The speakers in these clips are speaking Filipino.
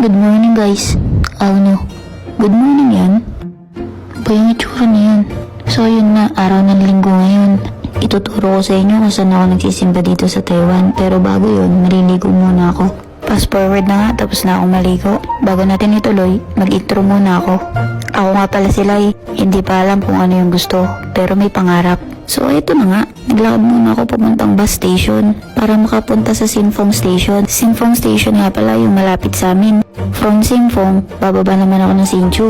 Good morning guys. No. Good morning yan. Ba yung itsura na yan? So yun na, araw ng linggo ngayon. Ituturo ko sa inyo kung saan ako nagsisimba dito sa Taiwan. Pero bago yun, maliligo muna ako. Fast forward na nga, tapos na akong maligo. Bago natin ituloy, mag-intro muna ako. Ako nga pala sila hindi pa alam kung ano yung gusto, pero may pangarap. So ito na nga, naglakad muna ako papuntang bus station para makapunta sa Sinfong Station. Sinfong Station nga pala yung malapit sa amin. From Sinfong, bababa naman ako ng Sinchu.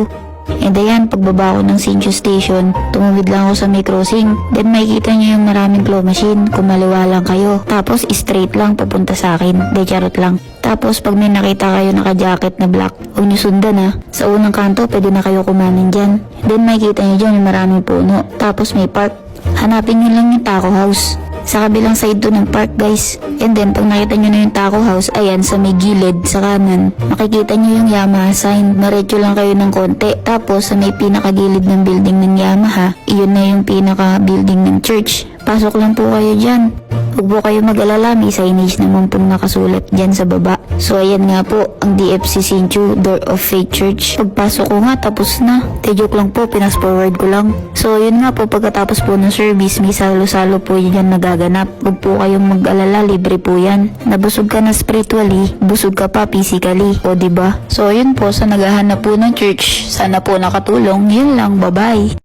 And ayan, pagbaba ko ng Sinchu Station, tumawid lang ako sa may crossing. Then makikita nyo yung maraming claw machine, kumaliwa lang kayo. Tapos straight lang papunta sa akin, de charot lang. Tapos pag may nakita kayo naka-jacket na black, huwag nyo sundan Sa unang kanto, pwede na kayo kumanin dyan. Then makikita nyo dyan yung maraming puno. Tapos may park. Hanapin nyo lang yung taco house. Sa kabilang side to ng park guys. And then pag nakita nyo na yung taco house, ayan sa may gilid sa kanan, makikita nyo yung Yamaha sign. Maretso lang kayo ng konti. Tapos sa may pinakagilid ng building ng Yamaha, iyon na yung pinaka building ng church. Pasok lang po kayo dyan. Huwag po kayo mag-alala, may signage naman pong nakasulat dyan sa baba. So ayan nga po, ang DFC Sinchu, Door of Faith Church. Pagpasok ko nga, tapos na. Joke lang po, pinas forward ko lang. So yun nga po, pagkatapos po ng service, may salo-salo po yan nagaganap. Huwag po kayong mag-alala, libre po yan. Nabusog ka na spiritually, busog ka pa physically. O diba? So yun po, sa naghahanap po ng church, sana po nakatulong. Yun lang, bye-bye.